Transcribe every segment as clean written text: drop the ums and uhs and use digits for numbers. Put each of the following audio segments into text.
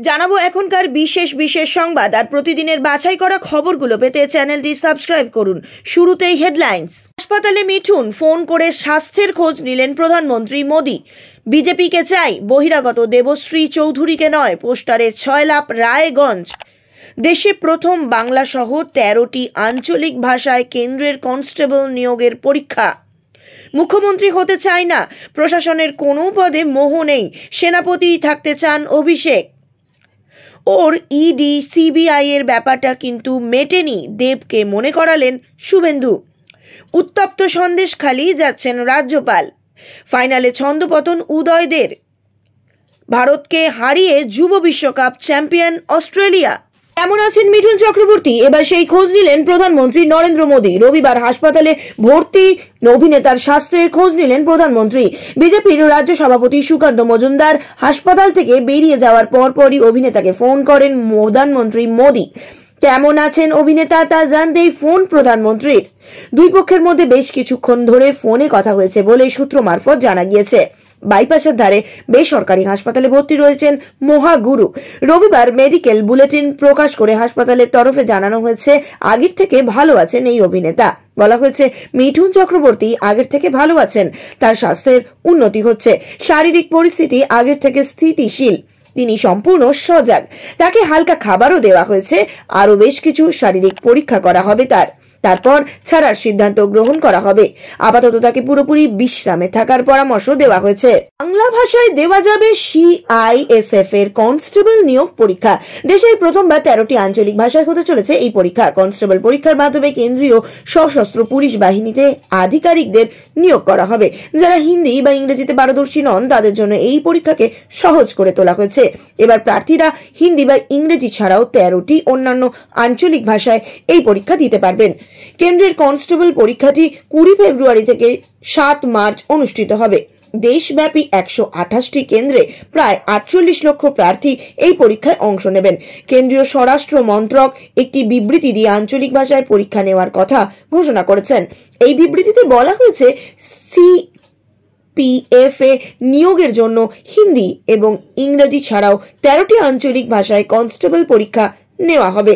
জানাবো এখনকার বিশেষ বিশেষ সংবাদ আর প্রতিদিনের বাছাই করা খবরগুলো পেতে চ্যানেলটি সাবস্ক্রাইব করুন। শুরুতেই হেডলাইন্স। হাসপাতালে মিঠুন, ফোন করে স্বাস্থ্যের খোঁজ নিলেন প্রধানমন্ত্রী মোদী। বিজেপিকে চাই, বহিরাগত দেবশ্রী চৌধুরীকে নয়। পোস্টারে 6 লাখ রায়গঞ্জ। দেশে প্রথম বাংলা সহ 13টি আঞ্চলিক ভাষায় কেন্দ্রের কনস্টেবল নিয়োগের পরীক্ষা। মুখ্যমন্ত্রী হতে চায় না, প্রশাসনের কোনো পদে মোহ নেই, সেনাপতিই থাকতে চান অভিষেক। ওর ইডি সিবিআই এর ব্যাপারটা কিন্তু মেটেনি, দেবকে মনে করালেন শুভেন্দু। উত্তপ্ত সন্দেশখালি যাচ্ছেন রাজ্যপাল। ফাইনালে ছন্দপতন উদয়দের। ভারতকে হারিয়ে যুব বিশ্বকাপ চ্যাম্পিয়ন অস্ট্রেলিয়া। কেমন আছেন মিঠুন চক্রবর্তী? এবার সেই খোঁজ নিলেন প্রধানমন্ত্রী নরেন্দ্র মোদী। রবিবার হাসপাতালে ভর্তি অভিনেতার স্বাস্থ্যের খোঁজ নিলেন প্রধানমন্ত্রী। বিজেপির রাজ্য সভাপতি সুকান্ত মজুমদার হাসপাতাল থেকে বেরিয়ে যাওয়ার পরপরই অভিনেতাকে ফোন করেন প্রধানমন্ত্রী মোদী। কেমন আছেন অভিনেতা তা জানতেই ফোন প্রধানমন্ত্রীর। দুই পক্ষের মধ্যে বেশ কিছুক্ষণ ধরে ফোনে কথা হয়েছে বলে সূত্র মারফত জানা গিয়েছে। বাইপাসের ধারে বেসরকারি হাসপাতালে ভর্তি রয়েছেন মহাগুরু। রবিবার মেডিকেল বুলেটিন প্রকাশ করে হাসপাতালের তরফে জানানো হয়েছে আগের থেকে ভালো আছেন এই অভিনেতা। বলা হয়েছে মিঠুন চক্রবর্তী আগের থেকে ভালো আছেন, তার স্বাস্থ্যের উন্নতি হচ্ছে, শারীরিক পরিস্থিতি আগের থেকে স্থিতিশীল, তিনি সম্পূর্ণ সজাগ। তাকে হালকা খাবারও দেওয়া হয়েছে, আরো বেশ কিছু শারীরিক পরীক্ষা করা হবে তারপর ছাড়ার সিদ্ধান্ত গ্রহণ করা হবে। আপাতত তাকে পুরোপুরি বিশ্রামে থাকার পরামর্শ দেওয়া হয়েছে। বাংলা ভাষায় দেওয়া যাবে সিআইএসএফ এর কনস্টেবল নিয়োগ পরীক্ষা। দেশে প্রথমবার 13টি আঞ্চলিক ভাষায় হতে চলেছে এই পরীক্ষা। কনস্টেবল পরীক্ষার মাধ্যমে কেন্দ্রীয় সশস্ত্র পুলিশ বাহিনীতে আধিকারিকদের নিয়োগ করা হবে। যারা হিন্দি বা ইংরেজিতে পারদর্শী নন তাদের জন্য এই পরীক্ষাকে সহজ করে তোলা হয়েছে। এবার প্রার্থীরা হিন্দি বা ইংরেজি ছাড়াও 13টি অন্যান্য আঞ্চলিক ভাষায় এই পরীক্ষা দিতে পারবেন। কেন্দ্রের কনস্টেবল পরীক্ষাটি 20 ফেব্রুয়ারি থেকে 7 মার্চ অনুষ্ঠিত হবে। দেশব্যাপী 128টি কেন্দ্রে প্রায় 48 লক্ষ প্রার্থী এই পরীক্ষায় অংশ নেবেন। কেন্দ্রীয় স্বরাষ্ট্র মন্ত্রক একটি বিবৃতি দিয়ে আঞ্চলিক ভাষায় পরীক্ষা নেওয়ার কথা ঘোষণা করেছেন। এই বিবৃতিতে বলা হয়েছে সিপিএফ এ নিয়োগের জন্য হিন্দি এবং ইংরেজি ছাড়াও 13টি আঞ্চলিক ভাষায় কনস্টেবল পরীক্ষা নেওয়া হবে।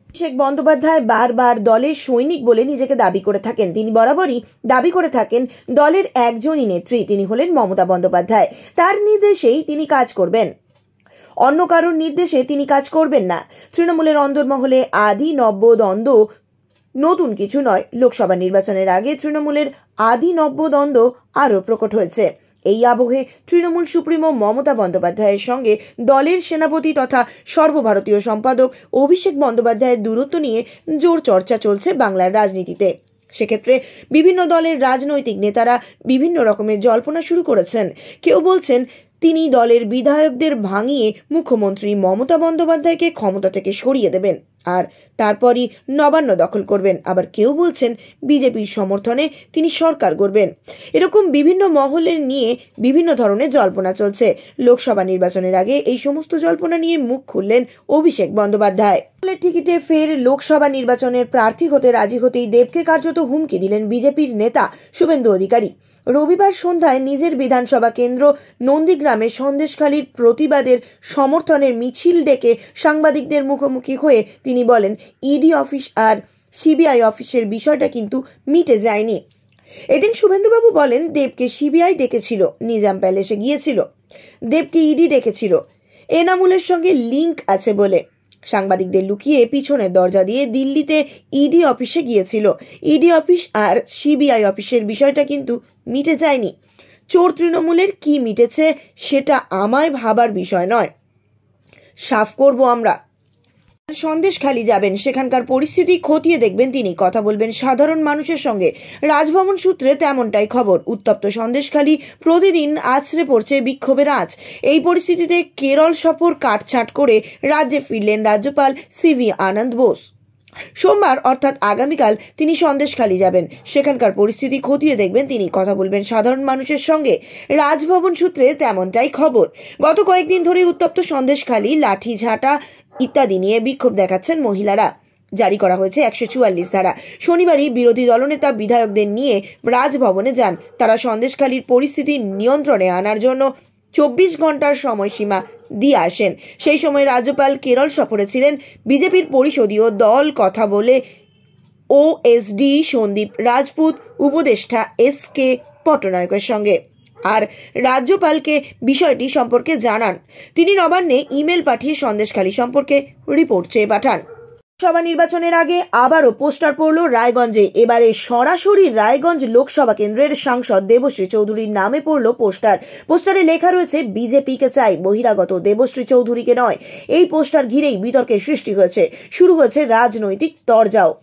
অভিষেক বন্দ্যোপাধ্যায় বারবার দলের সৈনিক বলে নিজেকে দাবি করে থাকেন। তিনি বরাবরই দাবি করে থাকেন দলের একজনই নেত্রী, তিনি হলেন মমতা বন্দ্যোপাধ্যায়। তার নির্দেশেই তিনি কাজ করবেন, অন্য কারোর নির্দেশে তিনি কাজ করবেন না। তৃণমূলের অন্দরমহলে আদি নব্য দ্বন্দ্ব নতুন কিছু নয়। লোকসভা নির্বাচনের আগে তৃণমূলের আদি নব্য দ্বন্দ্ব আরও প্রকট হয়েছে। এই আবহে তৃণমূল সুপ্রিমো মমতা বন্দ্যোপাধ্যায়ের সঙ্গে দলের সেনাপতি তথা সর্বভারতীয় সম্পাদক অভিষেক বন্দ্যোপাধ্যায়ের দূরত্ব নিয়ে জোর চর্চা চলছে বাংলার রাজনীতিতে। সেক্ষেত্রে বিভিন্ন দলের রাজনৈতিক নেতারা বিভিন্ন রকমের জল্পনা শুরু করেছেন। কেউ বলছেন তিনি দলের বিধায়কদের ভাঙিয়ে মুখ্যমন্ত্রী মমতা বন্দ্যোপাধ্যায়কে ক্ষমতা থেকে সরিয়ে দেবেন আর তারপরই নবান্ন দখল করবেন। আবার কেউ বলছেন বিজেপির সমর্থনে তিনি সরকার গড়বেন। এরকম বিভিন্ন মহলের নিয়ে বিভিন্ন ধরনের জল্পনা চলছে। লোকসভা নির্বাচনের আগে এই সমস্ত জল্পনা নিয়ে মুখ খুললেন অভিষেক বন্দ্যোপাধ্যায়। টিকিটে ফের লোকসভা নির্বাচনের প্রার্থী হতে রাজি হতেই দেবকে কার্যত হুমকি দিলেন বিজেপির নেতা শুভেন্দু অধিকারী। রবিবার সন্ধ্যায় নিজের বিধানসভা কেন্দ্র নন্দীগ্রামে সন্দেশখালীর প্রতিবাদের সমর্থনের মিছিল ডেকে সাংবাদিকদের মুখোমুখি হয়ে তিনি বলেন ইডি অফিস আর সিবিআই অফিসের বিষয়টা কিন্তু মিটে যায়নি। এদিন শুভেন্দুবাবু বলেন দেবকে সিবিআই ডেকেছিল, নিজাম প্যালেসে গিয়েছিল, দেবকে ইডি ডেকেছিল, এনামুলের সঙ্গে লিঙ্ক আছে বলে সাংবাদিকদের লুকিয়ে পিছনের দরজা দিয়ে দিল্লিতে ইডি অফিসে গিয়েছিল। ইডি অফিস আর সিবিআই অফিসের বিষয়টা কিন্তু মিটে যায়নি। চোর তৃণমূলের কি মিটেছে সেটা আমায় ভাবার বিষয় নয়, সাফ করব আমরা। সন্দেশখালী যাবেন, সেখানকার পরিস্থিতি খতিয়ে দেখবেন তিনি, কথা বলবেন সাধারণ মানুষের সঙ্গে। রাজভবন সূত্রে তেমনটাই খবর। উত্তপ্ত সন্দেশখালী, প্রতিদিন আছড়ে পড়ছে বিক্ষোভের আঁচ। এই পরিস্থিতিতে কেরল সফর কাটছাঁট করে রাজ্যে ফিরলেন রাজ্যপাল সিভি আনন্দ বোস। সোমবার অর্থাৎ আগামীকাল তিনি সন্দেশখালী যাবেন, সেখানকার পরিস্থিতি খতিয়ে দেখবেন তিনি, কথা বলবেন সাধারণ মানুষের সঙ্গে। রাজভবন সূত্রে তেমনটাই খবর। গত কয়েকদিন ধরে উত্তপ্ত সন্দেশখালী, লাঠিঝাঁটা ইত্যাদি নিয়ে বিক্ষোভ দেখাচ্ছেন মহিলারা। জারি করা হয়েছে 144 ধারা। শনিবারই বিরোধী দলনেতা বিধায়কদের নিয়ে রাজভবনে যান। তারা সন্দেশখালীর পরিস্থিতি নিয়ন্ত্রণে আনার জন্য 24 ঘন্টার সময়সীমা দিয়ে আসেন। সেই সময় রাজ্যপাল কেরল সফরে ছিলেন। বিজেপির পরিষদীয় দল কথা বলে ওএসডি সন্দীপ রাজপুত উপদেষ্টা এস.কে. পটনায়কের সঙ্গে আর রাজ্যপালকে বিষয়টি সম্পর্কে জানান। তিনি নবান্নে ইমেল পাঠিয়ে সন্দেশখালী সম্পর্কে রিপোর্ট চেয়ে পাঠান। লোকসভা নির্বাচনের আগে আবারও পোস্টার পড়ল রায়গঞ্জে। এবারে সরাসরি রায়গঞ্জ লোকসভা কেন্দ্রের সাংসদ দেবশ্রী চৌধুরীর নামে পড়ল পোস্টারে লেখা রয়েছে বিজেপিকে চাই, বহিরাগত দেবশ্রী চৌধুরীকে নয়। এই পোস্টার ঘিরেই বিতর্কের সৃষ্টি হয়েছে, শুরু হয়েছে রাজনৈতিক তরজাও।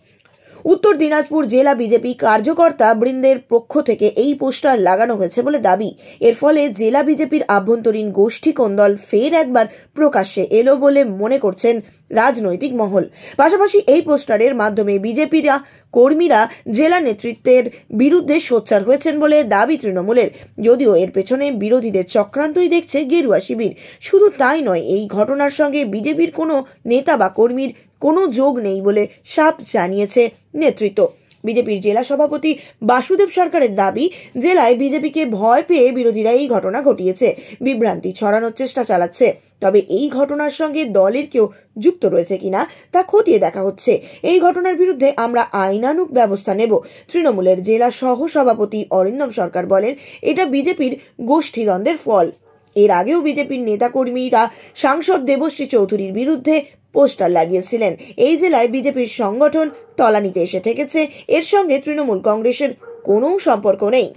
উত্তর দিনাজপুর জেলা বিজেপি কার্যকর্তা বৃন্দের পক্ষ থেকে এই পোস্টার লাগানো হয়েছে বলে দাবি। এর ফলে জেলা বিজেপির আভ্যন্তরীণ গোষ্ঠী কোন্দল ফের একবার প্রকাশ্যে এলো বলে মনে করছেন রাজনৈতিক মহল। পাশাপাশি এই পোস্টারের মাধ্যমে বিজেপির কর্মীরা জেলা নেতৃত্বের বিরুদ্ধে সোচ্চার হয়েছেন বলে দাবি তৃণমূলের। যদিও এর পেছনে বিরোধীদের চক্রান্তই দেখছে গেরুয়া শিবির। শুধু তাই নয়, এই ঘটনার সঙ্গে বিজেপির কোনো নেতা বা কর্মীর কোনো যোগ নেই বলে সাফ জানিয়েছে নেতৃত্ব। বিজেপির জেলা সভাপতি বাসুদেব সরকারের দাবি, জেলায় বিজেপিকে ভয় পেয়ে বিরোধীরা এই ঘটনা ঘটিয়েছে, বিভ্রান্তি ছড়ানোর চেষ্টা চালাচ্ছে। তবে এই ঘটনার সঙ্গে দলের কেউ যুক্ত রয়েছে কিনা তা খতিয়ে দেখা হচ্ছে। এই ঘটনার বিরুদ্ধে আমরা আইনানুগ ব্যবস্থা নেব। তৃণমূলের জেলা সহ সভাপতি অরিন্দম সরকার বলেন, এটা বিজেপির গোষ্ঠীদ্বন্দ্বের ফল। এর আগেও বিজেপির নেতাকর্মীরা সাংসদ দেবশ্রী চৌধুরীর বিরুদ্ধে পোস্টার লাগিয়েছিলেন। এই জেলায় বিজেপির সংগঠন তলানিতে এসে ঠেকেছে। এর সঙ্গে তৃণমূল কংগ্রেসের কোনো সম্পর্ক নেই।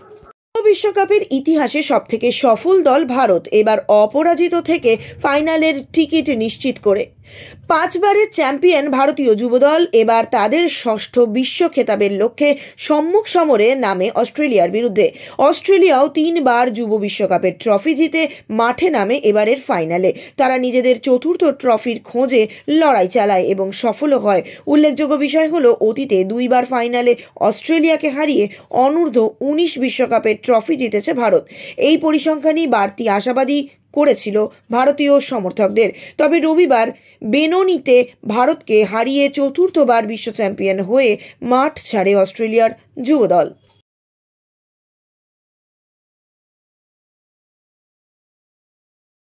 বিশ্বকাপের ইতিহাসে সবথেকে সফল দল ভারত এবার অপরাজিত থেকে ফাইনালের টিকিট নিশ্চিত করে। 5 বারের চ্যাম্পিয়ন ভারতীয় যুবদল এবার তাদের 6ষ্ঠ বিশ্ব খেতাবের লক্ষ্যে সম্মুখ সমরে নামে অস্ট্রেলিয়ার বিরুদ্ধে। অস্ট্রেলিয়াও 3 বার যুব বিশ্বকাপের ট্রফি জিতে মাঠে নামে এবারের ফাইনালে। তারা নিজেদের 4র্থ ট্রফির খোঁজে লড়াই চালায় এবং সফলও হয়। উল্লেখযোগ্য বিষয় হলো, অতীতে 2 বার ফাইনালে অস্ট্রেলিয়াকে হারিয়ে অনূর্ধ্ব 19 বিশ্বকাপের ট্রফি জিতেছে ভারত। এই পরিসংখ্যানই বাড়তি আশাবাদী করেছিল ভারতীয় সমর্থকদের। তবে রবিবার বেনোনিতে ভারতকে হারিয়ে 4র্থবার বিশ্ব চ্যাম্পিয়ন হয়ে মাঠ ছাড়ে অস্ট্রেলিয়ার যুবদল।